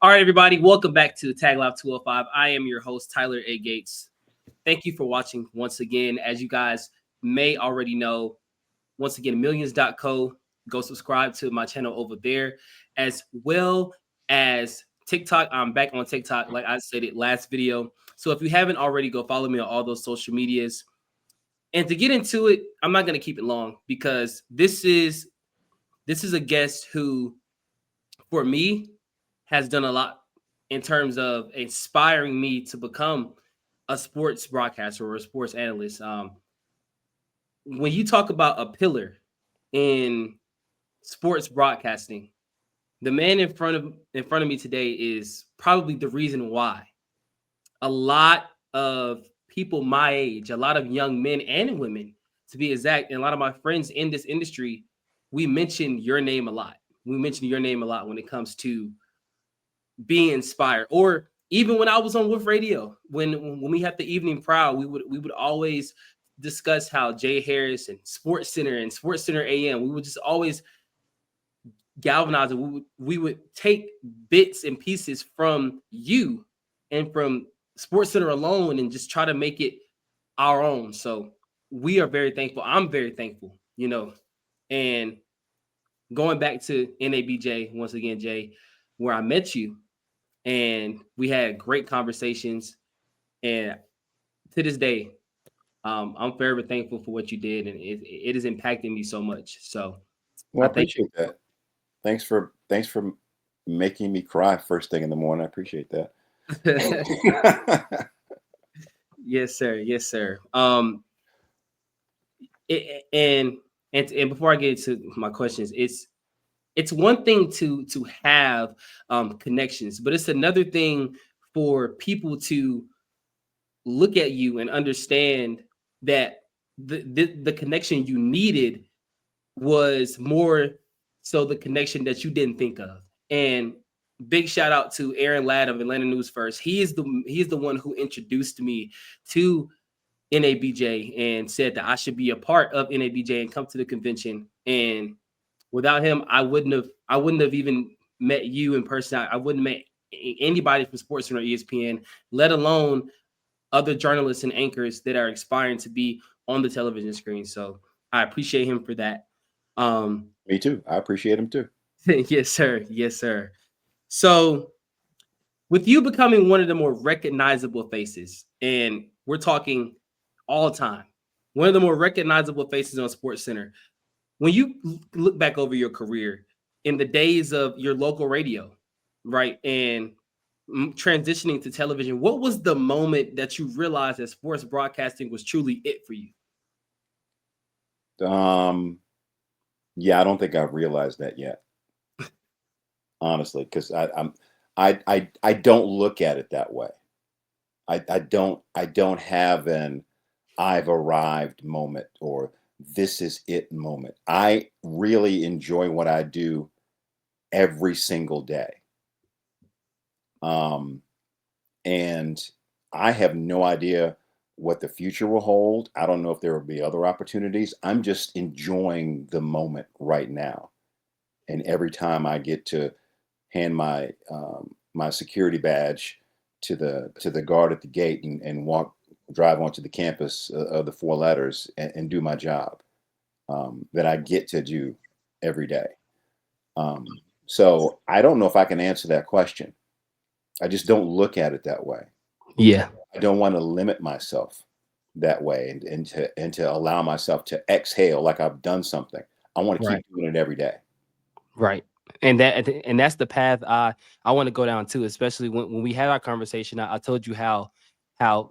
All right, everybody, welcome back to Tag Live 205. I am your host, Tyler A. Gates. Thank you for watching once again. As you guys may already know, once again, millions.co. Go subscribe to my channel over there, as well as TikTok. I'm back on TikTok, like I said it last video. So if you haven't already, go follow me on all those social medias. And to get into it, I'm not going to keep it long because this is a guest who, for me, has done a lot in terms of inspiring me to become a sports broadcaster or a sports analyst. When you talk about a pillar in sports broadcasting, the man in front of me today is probably the reason why a lot of people my age, a lot of young men and women, to be exact, and a lot of my friends in this industry, we mention your name a lot. We mention your name a lot when it comes to being inspired. Or even when I was on Wolf Radio, when we had the evening prowl, we would always discuss how Jay Harris and SportsCenter and SportsCenter AM, we would just always galvanize it. We would take bits and pieces from you and from SportsCenter alone and just try to make it our own. So we are very thankful. I'm very thankful, and going back to NABJ once again, Jay, where I met you, and we had great conversations. And to this day, I'm forever thankful for what you did, and it is impacting me so much. So Well, I I thank you. appreciate that. Thanks for making me cry first thing in the morning. I appreciate that. Yes, sir. Yes, sir. It, and before I get into my questions, it's one thing to have connections, but it's another thing for people to look at you and understand that the connection you needed was more so the connection that you didn't think of. And big shout out to Aaron Ladd of Atlanta News First. He is the one who introduced me to NABJ and said that I should be a part of NABJ and come to the convention. And without him, I wouldn't have even met you in person. I wouldn't have met anybody from SportsCenter or ESPN, let alone other journalists and anchors that are aspiring to be on the television screen. So I appreciate him for that. Me too. I appreciate him too. Yes, sir. Yes, sir. So with you becoming one of the more recognizable faces, and we're talking all time, one of the more recognizable faces on SportsCenter, when you look back over your career in the days of your local radio, right, and transitioning to television, what was the moment that you realized that sports broadcasting was truly it for you? Um, yeah, I don't think I've realized that yet, honestly, because I don't look at it that way. I don't have an I've arrived moment or this is it moment. I really enjoy what I do every single day. Um, and I have no idea what the future will hold. I don't know if there will be other opportunities. I'm just enjoying the moment right now. And every time I get to hand my security badge to the guard at the gate and drive onto the campus of the four letters and do my job that I get to do every day. So I don't know if I can answer that question. I just don't look at it that way. Yeah. I don't want to limit myself that way and to allow myself to exhale like I've done something. I want to Right. keep doing it every day. Right. And that's the path I want to go down too, especially when we had our conversation. I told you how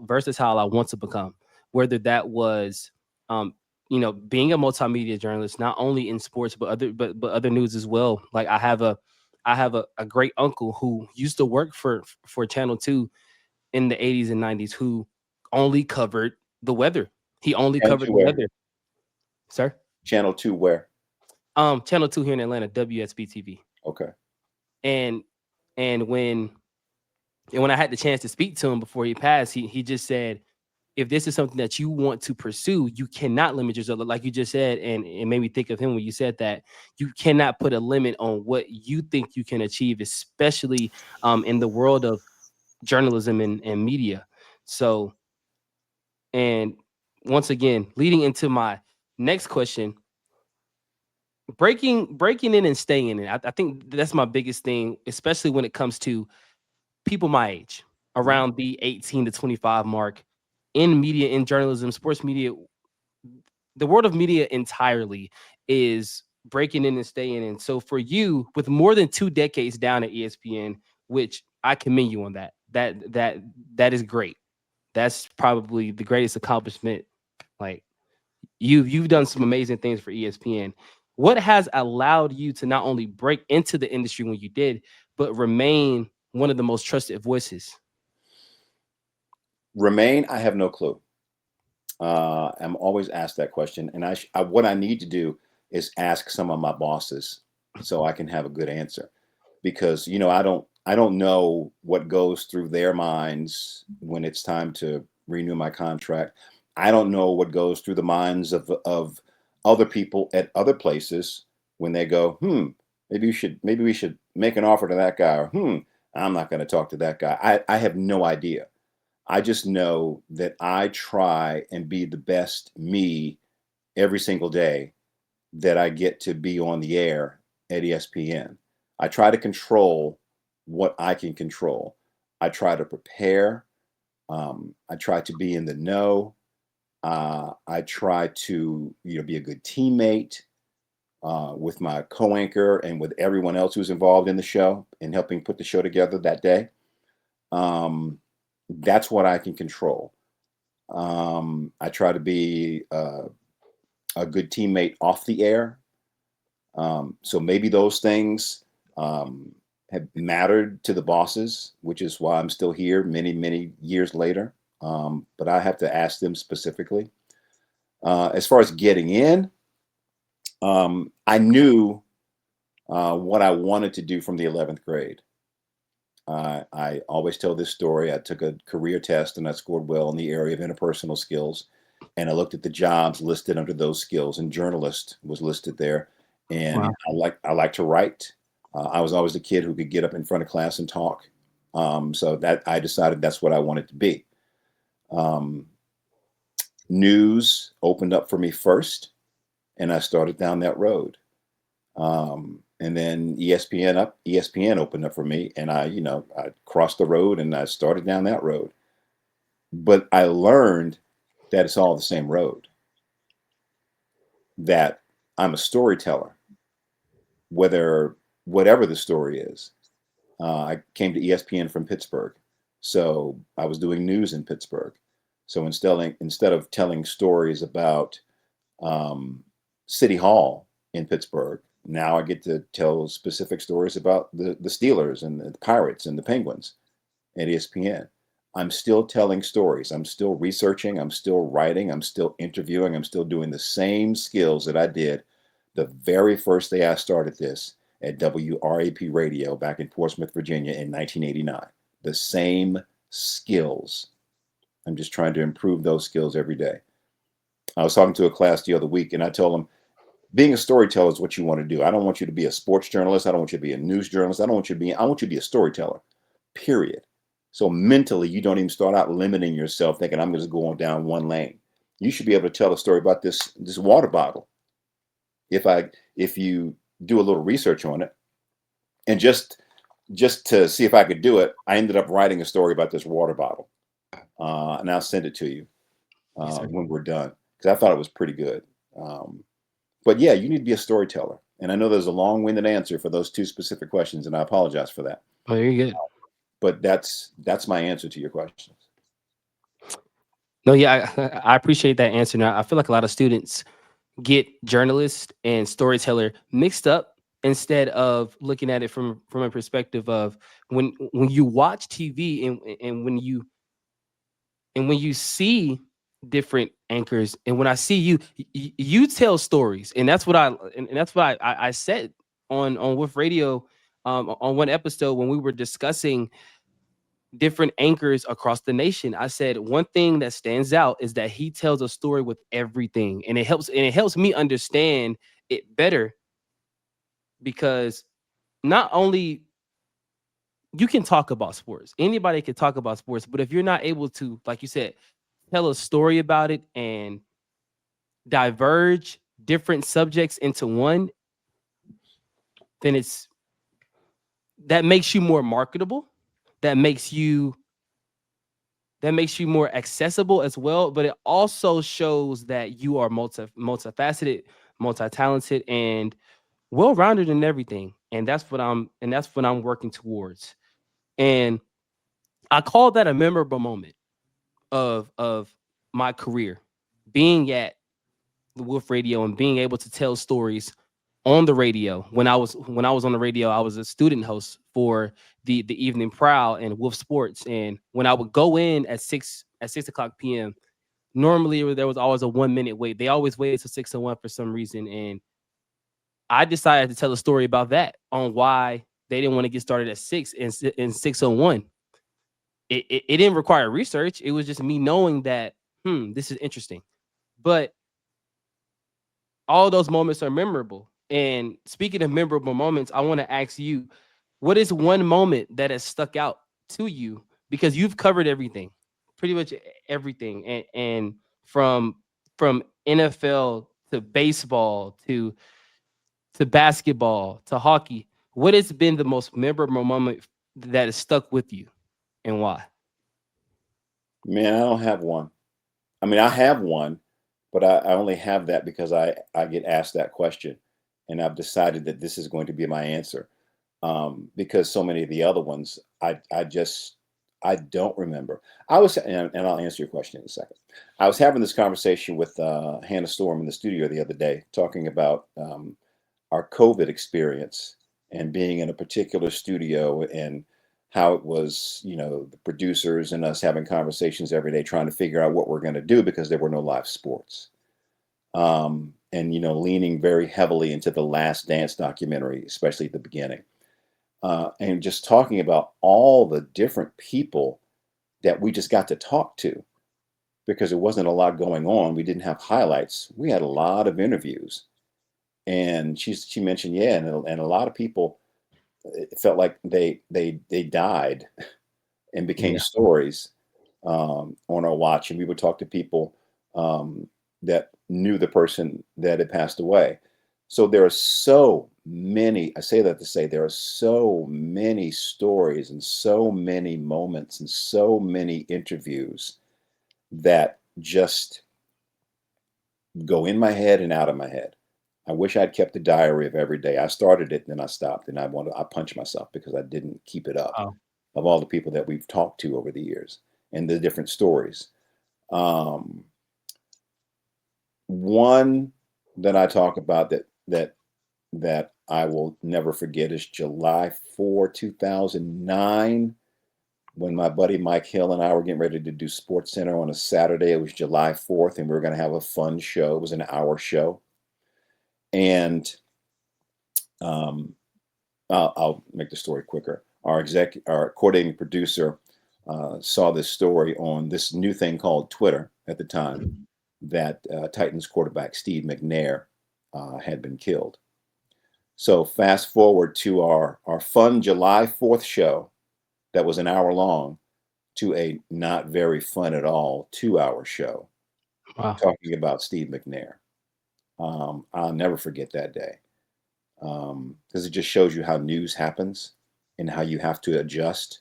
versatile I want to become, whether that was being a multimedia journalist, not only in sports but other news as well. Like I have a great uncle who used to work for Channel 2 in the 80s and 90s who only covered the weather. He only Channel covered two the where? weather, sir. Channel two where? Channel 2 here in Atlanta, WSB TV. Okay. And and when I had the chance to speak to him before he passed, he just said if this is something that you want to pursue, you cannot limit yourself. Like you just said, and it made me think of him when you said that you cannot put a limit on what you think you can achieve, especially in the world of journalism and media. So, and once again, leading into my next question, breaking in and staying in it. I think that's my biggest thing, especially when it comes to people my age, Mhm. around the 18 to 25 mark, in media, in journalism, sports media, the world of media entirely is breaking in and staying in. So for you, with more than 2 decades down at ESPN, which I commend you on that. That is great. That's probably the greatest accomplishment. Like you've done some amazing things for ESPN. What has allowed you to not only break into the industry when you did, but remain one of the most trusted voices? Remain, I have no clue. I'm always asked that question, and what I need to do is ask some of my bosses so I can have a good answer, because I don't know what goes through their minds when it's time to renew my contract. I don't know what goes through the minds of other people at other places when they go, maybe we should make an offer to that guy, or I'm not going to talk to that guy. I have no idea. I just know that I try and be the best me every single day that I get to be on the air at ESPN. I try to control what I can control. I try to prepare. I try to be in the know. I try to be a good teammate with my co-anchor and with everyone else who's involved in the show and helping put the show together that day. Um, that's what I can control. I try to be a good teammate off the air. So maybe those things have mattered to the bosses, which is why I'm still here many, many years later. But I have to ask them specifically. As far as getting in, I knew what I wanted to do from the 11th grade. I always tell this story. I took a career test and I scored well in the area of interpersonal skills. And I looked at the jobs listed under those skills, and journalist was listed there. And Wow. I like to write. I was always a kid who could get up in front of class and talk. So that I decided that's what I wanted to be. Um, News opened up for me first, and I started down that road. And then ESPN opened up for me, and I crossed the road and I started down that road. But I learned that it's all the same road, that I'm a storyteller, whether whatever the story is. I came to ESPN from Pittsburgh, so I was doing news in Pittsburgh. So instead of telling stories about um, City Hall in Pittsburgh, now I get to tell specific stories about the Steelers and the Pirates and the Penguins at ESPN. I'm still telling stories. I'm still researching. I'm still writing. I'm still interviewing. I'm still doing the same skills that I did the very first day I started this at WRAP Radio back in Portsmouth, Virginia in 1989. The same skills. I'm just trying to improve those skills every day. I was talking to a class the other week, and I told them, being a storyteller is what you want to do. I don't want you to be a sports journalist. I don't want you to be a news journalist. I want you to be a storyteller, period. So mentally, you don't even start out limiting yourself thinking I'm just going down one lane. You should be able to tell a story about this water bottle. If you do a little research on it, and just to see if I could do it, I ended up writing a story about this water bottle, and I'll send it to you Yes, sir. when we're done, because I thought it was pretty good. Um, but yeah, you need to be a storyteller. And I know there's a long-winded answer for those two specific questions, and I apologize for that. Oh, you're good. But that's my answer to your questions. No, yeah, I appreciate that answer. Now, I feel like a lot of students get journalist and storyteller mixed up instead of looking at it from a perspective of when you watch TV and when you see different anchors, and when I see you, you tell stories, and that's what and that's what I said on with radio on one episode when we were discussing different anchors across the nation. I said one thing that stands out is that he tells a story with everything, and it helps me understand it better because not only you can talk about sports, anybody can talk about sports, but if you're not able to, like you said, tell a story about it and diverge different subjects into one, then that makes you more marketable. That makes you more accessible as well, but it also shows that you are multifaceted, multi-talented, and well-rounded in everything. And that's what I'm working towards. And I call that a memorable moment of my career, being at the Wolf Radio and being able to tell stories on the radio. When I was on the radio, I was a student host for the Evening Prowl and Wolf Sports. And when I would go in at 6 o'clock p.m., normally there was always a 1 minute wait. They always waited till 6:01 for some reason, and I decided to tell a story about that on why they didn't want to get started at 6:01. It didn't require research. It was just me knowing that this is interesting. But all those moments are memorable. And speaking of memorable moments, I want to ask you, what is one moment that has stuck out to you? Because you've covered everything, pretty much everything, and from from NFL to baseball to basketball to hockey. What has been the most memorable moment that has stuck with you, and why? Man, I don't have one. I mean, I have one, but I only have that because I get asked that question, and I've decided that this is going to be my answer. Because so many of the other ones, I don't remember. And I'll answer your question in a second. I was having this conversation with Hannah Storm in the studio the other day, talking about our COVID experience and being in a particular studio and how it was, the producers and us having conversations every day trying to figure out what we're going to do because there were no live sports. And, leaning very heavily into the Last Dance documentary, especially at the beginning. And just talking about all the different people that we just got to talk to because there wasn't a lot going on. We didn't have highlights. We had a lot of interviews. And she mentioned, yeah, and a lot of people, it felt like they died and became Yeah. stories on our watch. And we would talk to people that knew the person that had passed away. So there are so many, I say that to say there are so many stories and so many moments and so many interviews that just go in my head and out of my head. I wish I'd kept a diary of every day. I started it, then I stopped, and I punched myself because I didn't keep it up Wow. of all the people that we've talked to over the years and the different stories. Um, One that I talk about that I will never forget is July 4, 2009, when my buddy Mike Hill and I were getting ready to do SportsCenter on a Saturday. It was July 4th, and we were going to have a fun show. It was an hour show. And um, I'll make the story quicker. Our coordinating producer saw this story on this new thing called Twitter at the time that Titans quarterback Steve McNair had been killed. So fast forward to our fun July 4th show that was an hour long to a not very fun at all 2 hour show Wow. talking about Steve McNair. I'll never forget that day because it just shows you how news happens and how you have to adjust.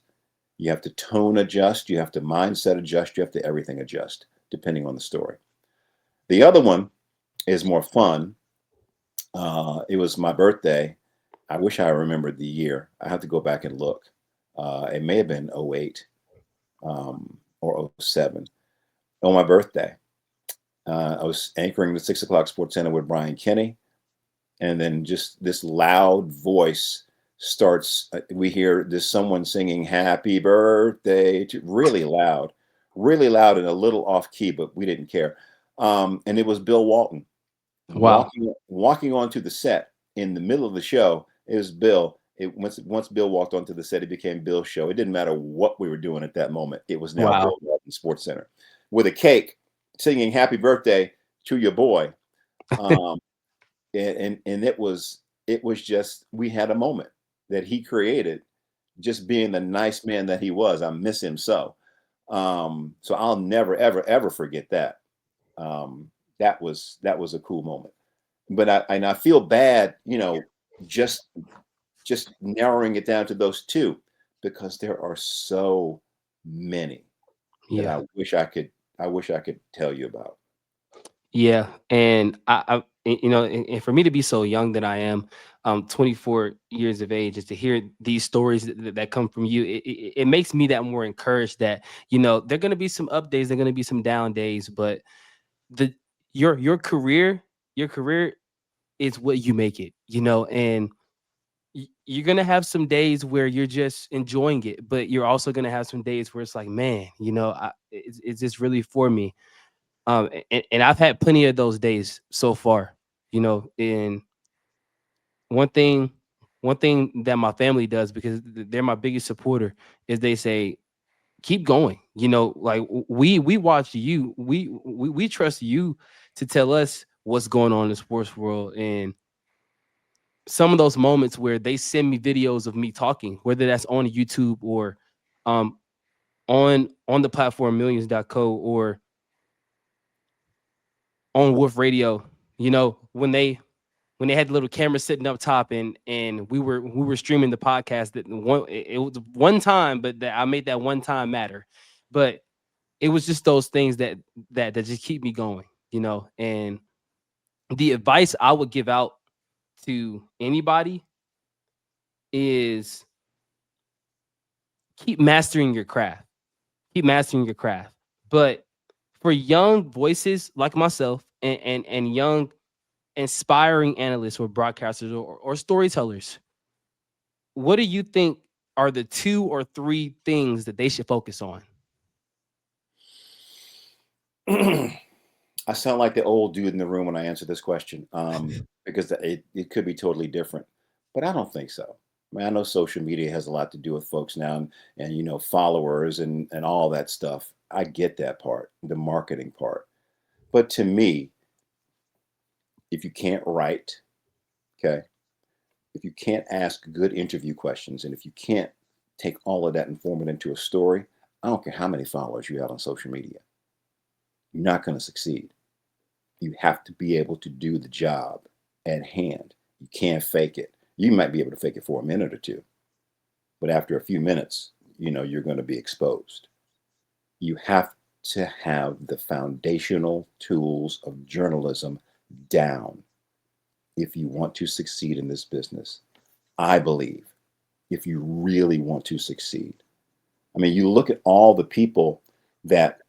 You have to tone adjust. You have to mindset adjust. You have to everything adjust depending on the story. The other one is more fun. It was my birthday. I wish I remembered the year. I have to go back and look. It may have been '08 or '07 on my birthday. I was anchoring the 6 o'clock Sports Center with Brian Kenny. And then just this loud voice starts. We hear this someone singing "Happy Birthday" really loud and a little off key, but we didn't care. And it was Bill Walton Wow. walking onto the set in the middle of the show. It was Bill, once Bill walked onto the set, it became Bill's show. It didn't matter what we were doing at that moment. It was now Wow. Bill Walton SportsCenter with a cake, singing "Happy Birthday" to your boy. And it was just, we had a moment that he created, just being the nice man that he was. I miss him so. So I'll never ever forget that. That was a cool moment. But I feel bad, just narrowing it down to those two, because there are so many that Yeah. I wish I could tell you about. Yeah, and and for me to be so young that I am, 24 years of age, is to hear these stories that come from you. It makes me that more encouraged that there are going to be some up days, there are going to be some down days, but the your career, your career is what you make it. And you're gonna have some days where you're just enjoying it, but you're also gonna have some days where it's like, man, is this really for me? And I've had plenty of those days so far, and one thing, one thing that my family does, because they're my biggest supporter, is they say, keep going. Like we watch you, we trust you to tell us what's going on in the sports world. And some of those moments where they send me videos of me talking, whether that's on YouTube or um on the platform millions.co or on Wolf Radio, when they had the little camera sitting up top, and we were streaming the podcast, that it was one time, but that I made that one time matter. But it was just those things that just keep me going, and the advice I would give out to anybody is keep mastering your craft. Keep mastering your craft. But for young voices like myself, and young inspiring analysts or broadcasters or storytellers, what do you think are the 2 or 3 things that they should focus on? I sound like the old dude in the room when I answer this question, because it could be totally different, but I don't think so. I mean, I know social media has a lot to do with folks now, and followers and all that stuff. I get that part, the marketing part. But to me, if you can't write, okay, if you can't ask good interview questions, and if you can't take all of that and form it into a story, I don't care how many followers you have on social media, you're not going to succeed. You have to be able to do the job at hand. You can't fake it. You might be able to fake it for a minute or two, but after a few minutes, you're going to be exposed. You have to have the foundational tools of journalism down if you want to succeed in this business. I believe, if you really want to succeed. I mean, you look at all the people that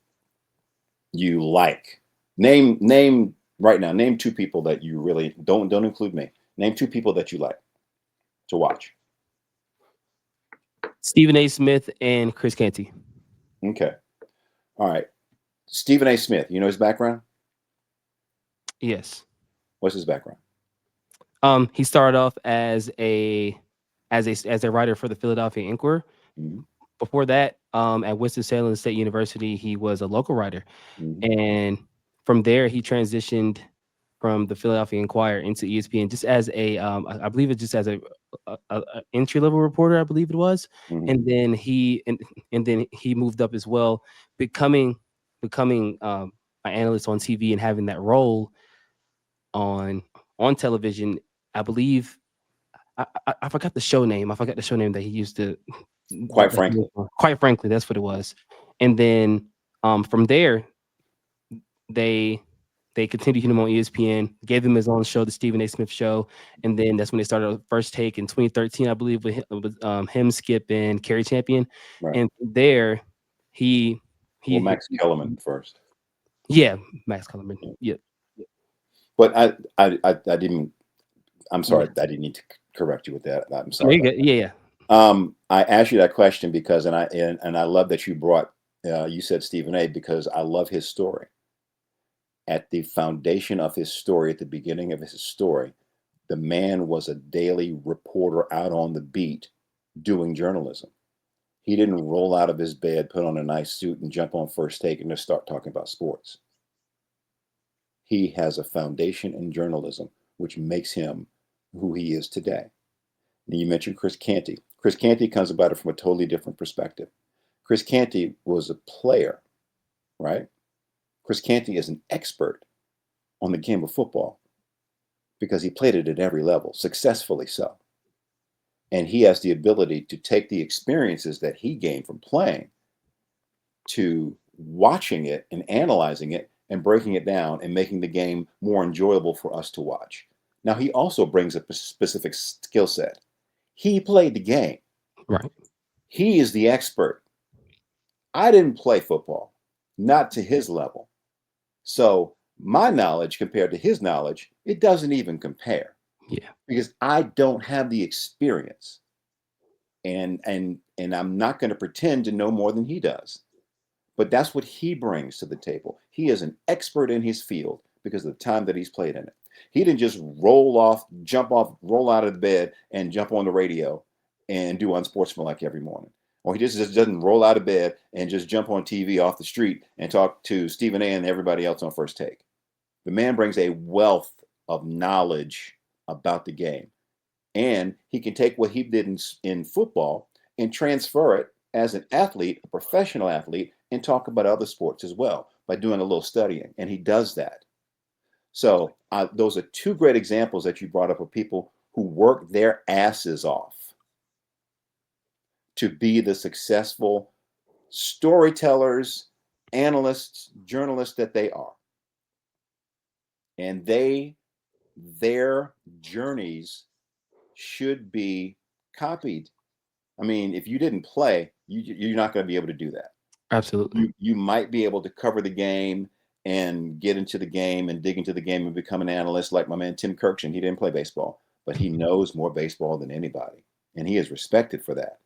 you like. Name right now. Name 2 people that you really don't include me. Name 2 people that you like to watch. Stephen A. Smith and Chris Canty. Okay. All right. Stephen A. Smith. You know his background? Yes. What's his background? He started off as a writer for the Philadelphia Inquirer. Mm-hmm. Before that, at Winston-Salem State University, he was a local writer. Mm-hmm. And from there, he transitioned from the Philadelphia Inquirer into ESPN, just as I believe it just as a entry level reporter, I believe it was. Mm-hmm. And then he moved up as well, becoming an analyst on TV and having that role on television. I believe I forgot the show name. I forgot the show name that he used to. Quite frankly. Quite frankly, that's what it was. And then from there, they continued him on ESPN, gave him his own show, the Stephen A. Smith Show, and then that's when they started First Take in 2013, I believe, with him, Skip, and Kerry Champion. Right. And from there, he Max Kellerman first. Yeah, Max Kellerman. Yeah. But I didn't. I'm sorry. I didn't need to correct you with that. I'm sorry. Yeah. I asked you that question because, and I love that you brought. You said Stephen A. because I love his story. At the foundation of his story, at the beginning of his story, The man was a daily reporter out on the beat doing journalism. He didn't roll out of his bed, put on a nice suit, and jump on First Take and just start talking about sports. He has a foundation in journalism, which makes him who he is today. And you mentioned Chris Canty. Chris Canty comes about it from a totally different perspective. Chris Canty was a player, right? Chris Canty is an expert on the game of football because he played it at every level, successfully so. And he has the ability to take the experiences that he gained from playing to watching it and analyzing it and breaking it down and making the game more enjoyable for us to watch. Now, he also brings a specific skill set. He played the game. Right. He is the expert. I didn't play football, not to his level. So my knowledge compared to his knowledge, it doesn't even compare. Yeah. Because I don't have the experience. And I'm not going to pretend to know more than he does. But that's what he brings to the table. He is an expert in his field because of the time that he's played in it. He didn't just jump off, roll out of the bed and jump on the radio and do Unsportsmanlike every morning. Or he just doesn't roll out of bed and just jump on TV off the street and talk to Stephen A. and everybody else on First Take. The man brings a wealth of knowledge about the game. And he can take what he did in football and transfer it as an athlete, a professional athlete, and talk about other sports as well by doing a little studying. And he does that. So those are two great examples that you brought up of people who work their asses off to be the successful storytellers, analysts, journalists that they are. And their journeys should be copied. I mean, if you didn't play, you're not going to be able to do that. Absolutely. You might be able to cover the game and get into the game and dig into the game and become an analyst like my man Tim Kirkshin. He didn't play baseball, but he knows more baseball than anybody. And he is respected for that.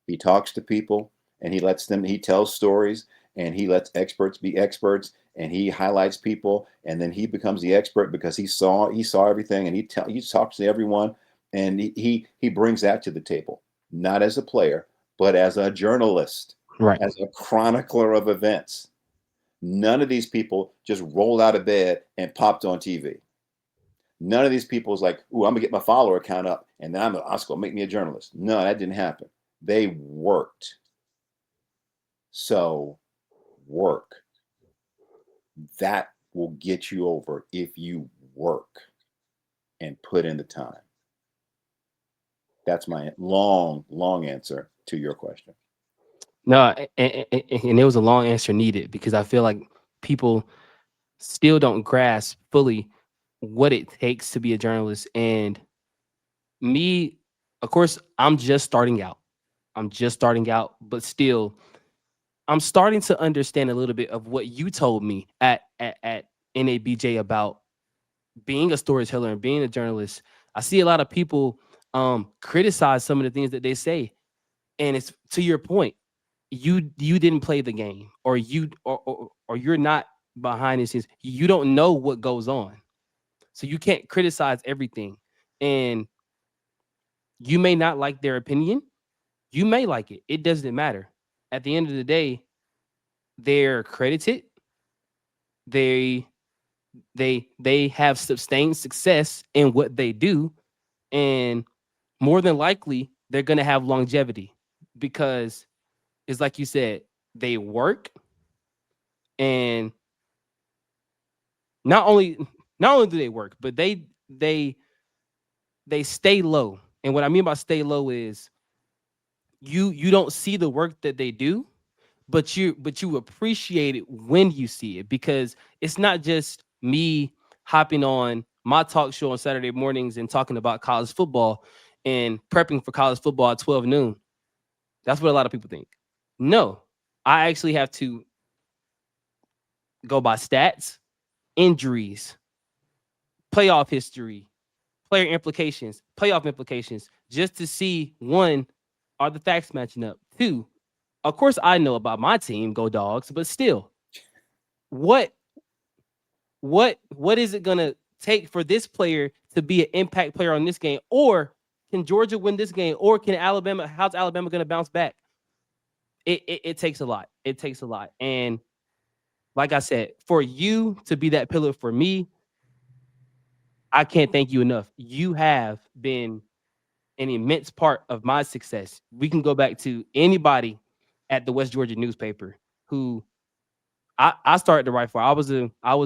He talks to people and he tells stories and he lets experts be experts and he highlights people and then he becomes the expert because he saw everything and he talks to everyone and he brings that to the table, not as a player, but as a journalist, Right. as a chronicler of events. None of these people just rolled out of bed and popped on TV. None of these people is like, ooh, I'm gonna get my follower count up and then I'm gonna make me a journalist. No, that didn't happen. They worked. So work. That will get you over if you work and put in the time. That's my long answer to your question. No, and it was a long answer needed because I feel like people still don't grasp fully what it takes to be a journalist. And me, of course, I'm just starting out. But still, I'm starting to understand a little bit of what you told me at NABJ about being a storyteller and being a journalist. I see a lot of people criticize some of the things that they say, and it's to your point. You didn't play the game, or you're not behind the scenes. You don't know what goes on, so you can't criticize everything. And you may not like their opinion. You may like it. It doesn't matter. At the end of the day, they're credited. They they have sustained success in what they do, and more than likely they're going to have longevity because it's like you said, they work, and not only do they work, but they stay low. And what I mean by stay low is you don't see the work that they do, but you appreciate it when you see it, because it's not just me hopping on my talk show on Saturday mornings and talking about college football and prepping for college football at 12 noon. That's what a lot of people think. No, I actually have to go by stats, injuries, playoff history, player implications, playoff implications, just to see, one, are the facts matching up? Two, of course I know about my team, go Dogs, but still, what is it gonna take for this player to be an impact player on this game, or can Georgia win this game, or can Alabama? How's Alabama going to bounce back? It takes a lot. It takes a lot, and like I said, for you to be that pillar for me, I can't thank you enough. You have been an immense part of my success. We can go back to anybody at the West Georgia newspaper who I started to write for. I was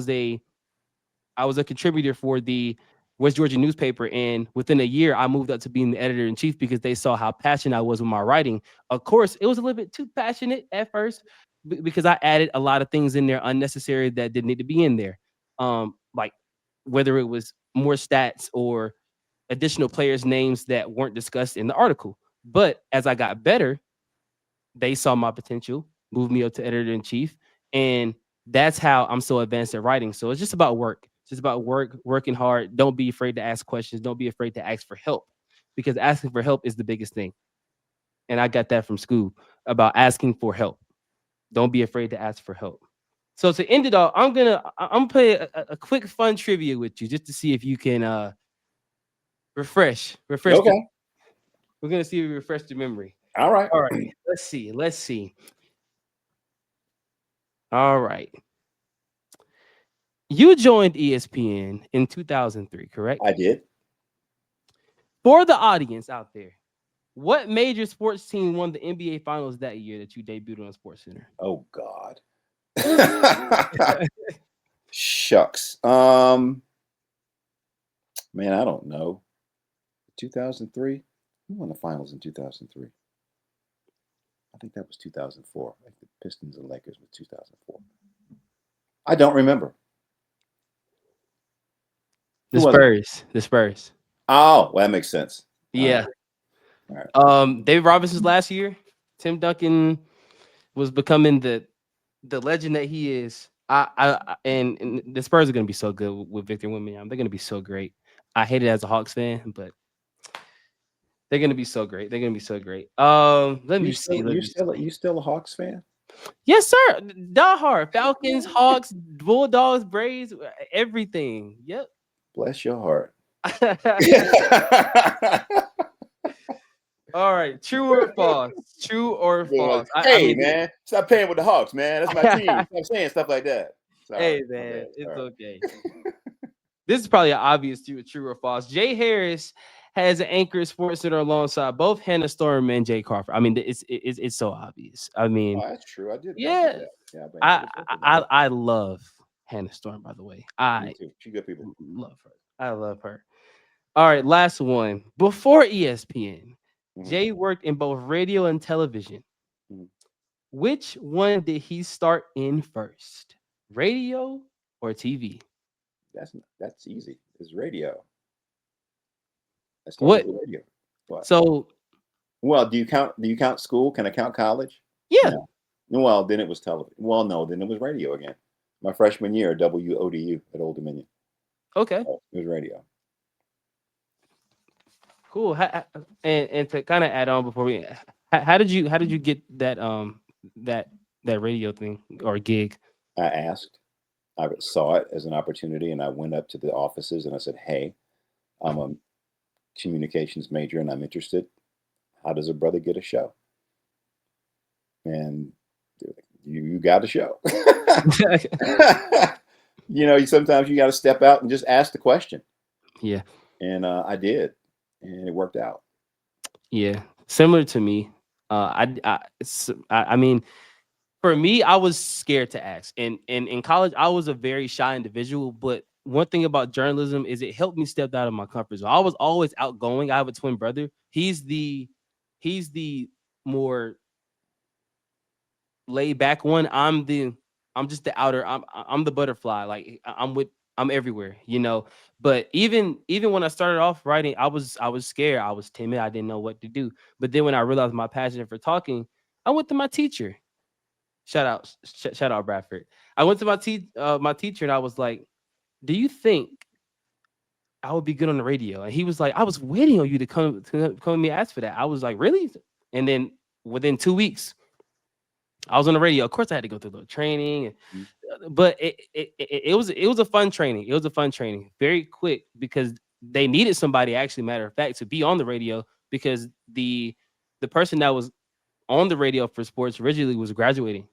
a contributor for the West Georgia newspaper, and within a year, I moved up to being the editor in chief because they saw how passionate I was with my writing. Of course, it was a little bit too passionate at first because I added a lot of things in there unnecessary that didn't need to be in there, like whether it was more stats or additional players' names that weren't discussed in the article. But as I got better, they saw my potential, moved me up to editor in chief, and that's how I'm so advanced at writing. So it's just about work. It's just about working hard. Don't be afraid to ask questions. Don't be afraid to ask for help, because asking for help is the biggest thing. And I got that from school about asking for help. Don't be afraid to ask for help. So to end it all, I'm gonna play a quick fun trivia with you just to see if you can refresh your. Okay. We're gonna see if we refresh your memory. All right. All right, let's see. All right. You joined ESPN in 2003, correct? I did. For the audience out there, what major sports team won the NBA Finals that year that you debuted on SportsCenter? Oh God. Shucks. Man, I don't know. 2003. Who won the finals in 2003? I think that was 2004. Like the Pistons and Lakers was 2004. I don't remember. The Who was it? Spurs. The Spurs. Oh, well, that makes sense. Yeah. All right. David Robinson's last year. Tim Duncan was becoming the legend that he is. And the Spurs are going to be so good with Victor Wembanyama. They're going to be so great. I hate it as a Hawks fan, but they're going to be so great. They're going to be so great. Let me see. You still a Hawks fan? Yes, sir. Die hard. Falcons, Hawks, Bulldogs, Braves, everything. Yep. Bless your heart. All right. True or false? True or false? Hey, man, stop playing with the Hawks, man. That's my team. Stop saying stuff like that. Sorry, hey, man, it's okay. This is probably an obvious true or false. Jay Harris has an anchor at SportsCenter alongside both Hannah Storm and Jay Crawford. I mean, it's so obvious. I mean, oh, that's true. I did. Yeah, I love Hannah Storm. By the way, Me too. She good people. Love her. I love her. All right, last one. Before ESPN, Jay worked in both radio and television. Which one did he start in first? Radio or TV? That's easy. It's radio. What? Radio. What? So, well, do you count school? Can I count college? Yeah. No. Well, then it was television. Well, no, then it was radio again. My freshman year, WODU at Old Dominion. Okay. So it was radio. Cool. And to kind of add on before we, how did you get that that radio thing or gig? I asked. I saw it as an opportunity, and I went up to the offices and I said, "Hey, I'm a communications major and I'm interested. How does a brother get a show?" And you got a show. Sometimes you got to step out and just ask the question. Yeah. And I did, and it worked out. Yeah, similar to me. I mean, for me, I was scared to ask. And in college, I was a very shy individual. But one thing about journalism is it helped me step out of my comfort zone. I was always outgoing. I have a twin brother. He's the more laid back one. I'm just the outer. I'm the butterfly. Like I'm everywhere, But even when I started off writing, I was scared. I was timid. I didn't know what to do. But then when I realized my passion for talking, I went to my teacher. Shout out Bradford. I went to my teacher and I was like, "Do you think I would be good on the radio?" And he was like, "I was waiting on you to come to me ask for that." I was like, "Really?" And then within 2 weeks, I was on the radio. Of course, I had to go through a little training, but it was a fun training. It was a fun training, very quick because they needed somebody, actually, matter of fact, to be on the radio, because the person that was on the radio for sports originally was graduating.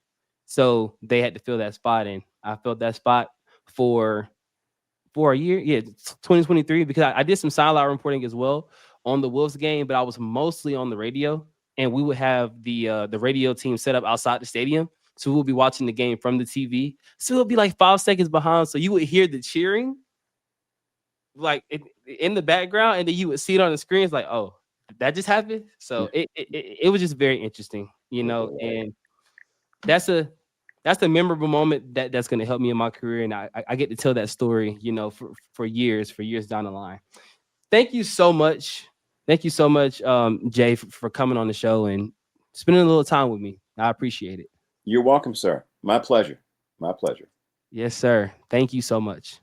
So they had to fill that spot, and I filled that spot for a year. Yeah, 2023, because I did some sideline reporting as well on the Wolves game, but I was mostly on the radio, and we would have the radio team set up outside the stadium. So we'll be watching the game from the TV. So it'll be like 5 seconds behind. So you would hear the cheering like in the background, and then you would see it on the screen. It's like, oh, that just happened. So it was just very interesting, and that's a memorable moment that's going to help me in my career, and I get to tell that story, for years down the line. Thank you so much. Thank you so much, Jay, for coming on the show and spending a little time with me. I appreciate it. You're welcome, sir. My pleasure. My pleasure. Yes, sir. Thank you so much.